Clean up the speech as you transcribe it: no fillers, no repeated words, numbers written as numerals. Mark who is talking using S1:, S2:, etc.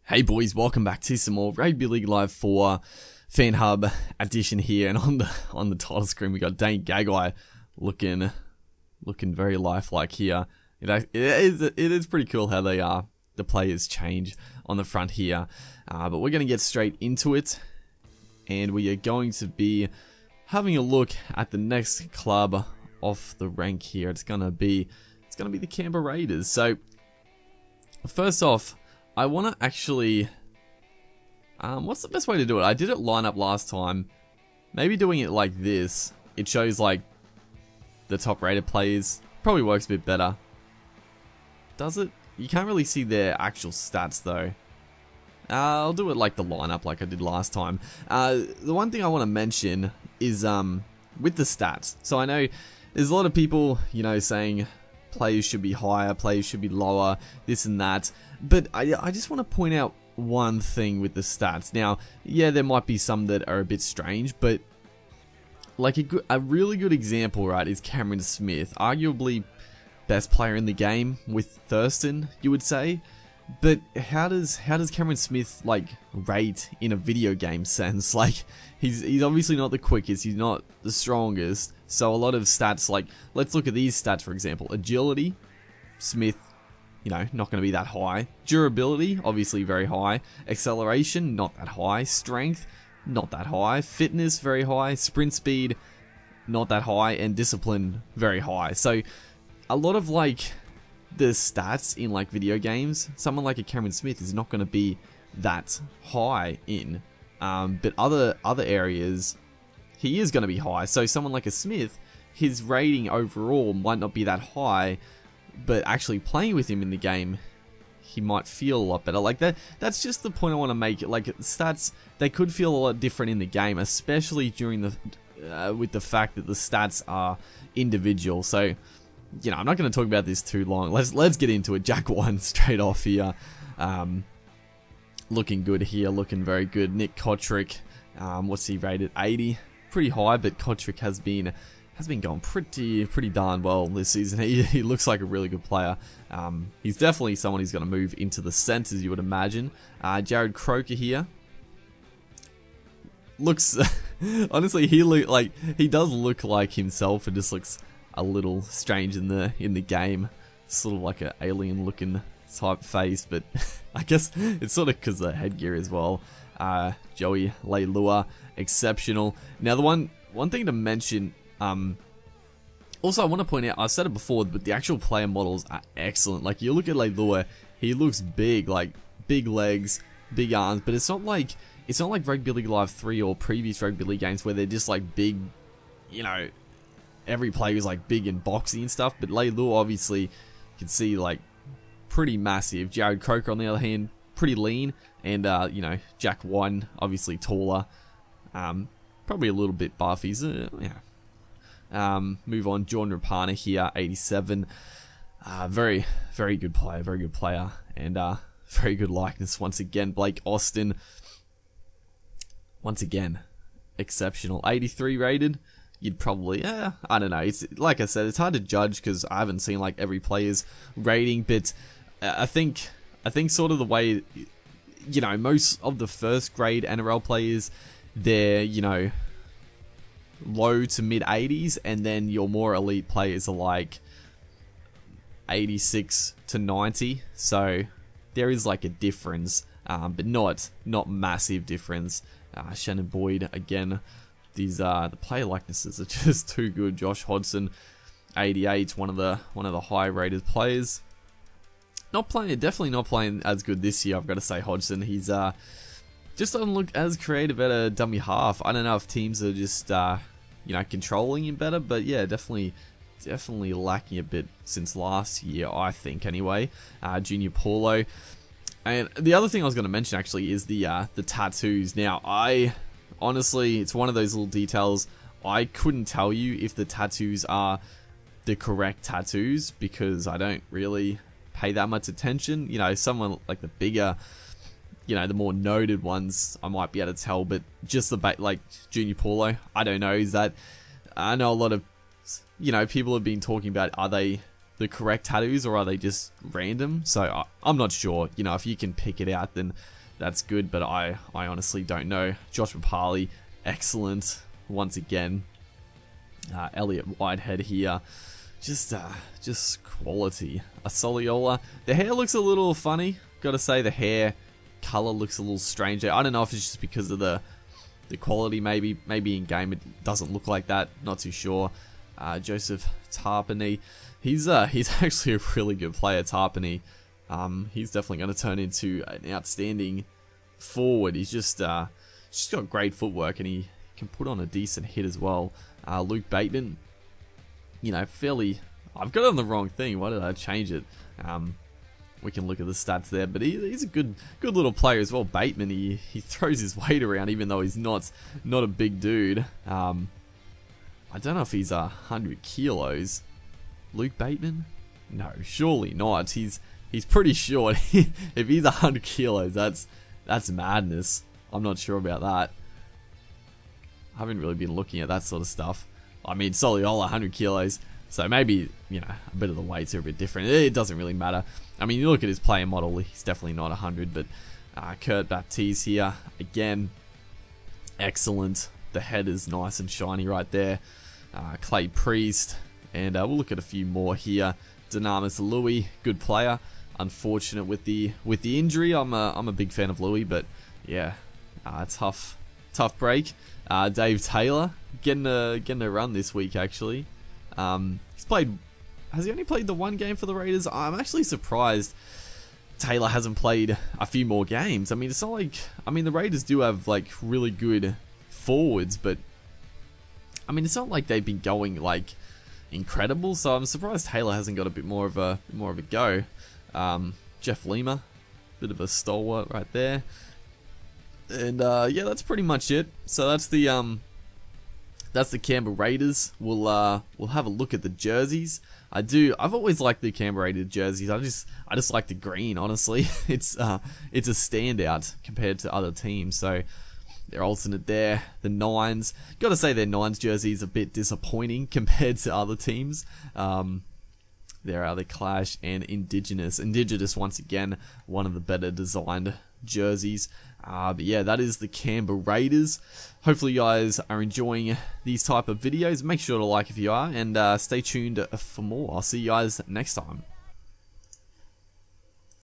S1: Hey boys, welcome back to some more Rugby League Live 4 Fan Hub edition here, and on the title screen we got Dane Gagai looking very lifelike here. It is pretty cool how the players change on the front here, but we're going to get straight into it, and we are going to be having a look at the next club off the rank here. It's gonna be the Canberra Raiders. So first off, I want to actually, what's the best way to do it? I did it line up last time. Maybe doing it like this, it shows like the top rated players. Probably works a bit better. Does it? You can't really see their actual stats though. I'll do it like the lineup like I did last time. The one thing I want to mention is with the stats. So I know there's a lot of people, you know, saying players should be higher, players should be lower, this and that. But I just want to point out one thing with the stats. Now, yeah, there might be some that are a bit strange, but like a really good example, right, is Cameron Smith. Arguably best player in the game with Thurston, you would say. But how does Cameron Smith like rate in a video game sense? Like he's obviously not the quickest, he's not the strongest. So a lot of stats, like let's look at these stats for example. Agility, Smith, you know, not going to be that high. Durability, obviously very high. Acceleration, not that high. Strength, not that high. Fitness, very high. Sprint speed, not that high. And discipline, very high. So a lot of like the stats in like video games, someone like a Cameron Smith is not going to be that high in, but other areas he is going to be high. So someone like a Smith, his rating overall might not be that high, but actually playing with him in the game, he might feel a lot better. Like that's just the point I want to make. Like stats, they could feel a lot different in the game, especially during the with the fact that the stats are individual. So you know, I'm not going to talk about this too long. Let's get into it. Jack 1 straight off here. Looking good here, looking very good. Nick Kotrick, what's he rated? 80. Pretty high, but Kotrick has been going pretty darn well this season. He looks like a really good player. He's definitely someone who's going to move into the centers, you would imagine. Jared Croker here. Looks honestly, he does look like himself. It just looks a little strange in the game, sort of like an alien looking type face, but I guess it's sort of because of the headgear as well. Joey Leilua, exceptional. Now the one thing to mention, also I want to point out, I've said it before, but the actual player models are excellent. Like you look at Leilua, he looks big, like big legs, big arms, but it's not like Rugby League Live 3 or previous Rugby League games where they're just like big, you know, every player is like big and boxy and stuff, but Leilua obviously you can see like pretty massive. Jared Croker on the other hand, pretty lean, and you know, Jack 1 obviously taller, probably a little bit buff. He's yeah. Move on, Jordan Rapana here, 87. Very good player, and very good likeness once again. Blake Austin, once again, exceptional. 83 rated. You'd probably, I don't know. It's like I said, it's hard to judge because I haven't seen like every player's rating, but I think sort of the way, you know, most of the first grade NRL players, they're, you know, low to mid 80s, and then your more elite players are like 86 to 90. So there is like a difference, but not massive difference. Shannon Boyd again. These the player likenesses are just too good. Josh Hodgson, 88, one of the high rated players. Definitely not playing as good this year. I've got to say, Hodgson. He's just doesn't look as creative at a dummy half. I don't know if teams are just you know, controlling him better, but yeah, definitely lacking a bit since last year, I think. Anyway, Junior Paulo. And the other thing I was going to mention actually is the tattoos. Now honestly, it's one of those little details. I couldn't tell you if the tattoos are the correct tattoos because I don't really pay that much attention. You know, someone like the bigger, you know, the more noted ones, I might be able to tell, but just the like Junior Paulo, I don't know. Is that, I know a lot of, you know, people have been talking about, are they the correct tattoos, or are they just random? So I'm not sure. You know, if you can pick it out, then that's good, but I honestly don't know. Josh Papali, excellent once again. Elliot Whitehead here, just quality. A Soliola, the hair looks a little funny. Gotta say, the hair color looks a little strange. I don't know if it's just because of the quality. Maybe in game it doesn't look like that. Not too sure. Joseph Tarpany, he's actually a really good player. Tarpany, he's definitely going to turn into an outstanding forward. He's just got great footwork, and he can put on a decent hit as well. Luke Bateman, you know, fairly. I've got on the wrong thing. Why did I change it? We can look at the stats there, but he's a good little player as well. Bateman, he throws his weight around, even though he's not a big dude. I don't know if he's 100 kilos. Luke Bateman? No, surely not. He's pretty short. If he's 100 kilos, that's madness. I'm not sure about that. I haven't really been looking at that sort of stuff. I mean, Soliola, 100 kilos. So maybe, you know, a bit of the weights are a bit different. It doesn't really matter. I mean, you look at his player model, he's definitely not 100, but Kurt Baptiste here, again, excellent. The head is nice and shiny right there. Clay Priest, and we'll look at a few more here. Dynamis Louis, good player. Unfortunate with the injury. I'm a big fan of Louis, but yeah, tough break. Dave Taylor getting a run this week actually. Has he only played the one game for the Raiders? I'm actually surprised Taylor hasn't played a few more games. I mean, it's not like, I mean, the Raiders do have like really good forwards, but I mean, it's not like they've been going like incredible. So I'm surprised Taylor hasn't got a bit more of a go. Jeff Lima, bit of a stalwart right there, and yeah, that's pretty much it. So that's the Canberra Raiders. We'll have a look at the jerseys. I've always liked the Canberra Raiders jerseys. I just like the green, honestly. It's a standout compared to other teams. So their alternate there, the Nines. Got to say their Nines jersey is a bit disappointing compared to other teams. There are the Clash and Indigenous. Indigenous, once again, one of the better designed jerseys. But yeah, that is the Canberra Raiders. Hopefully you guys are enjoying these type of videos. Make sure to like if you are, and stay tuned for more. I'll see you guys next time.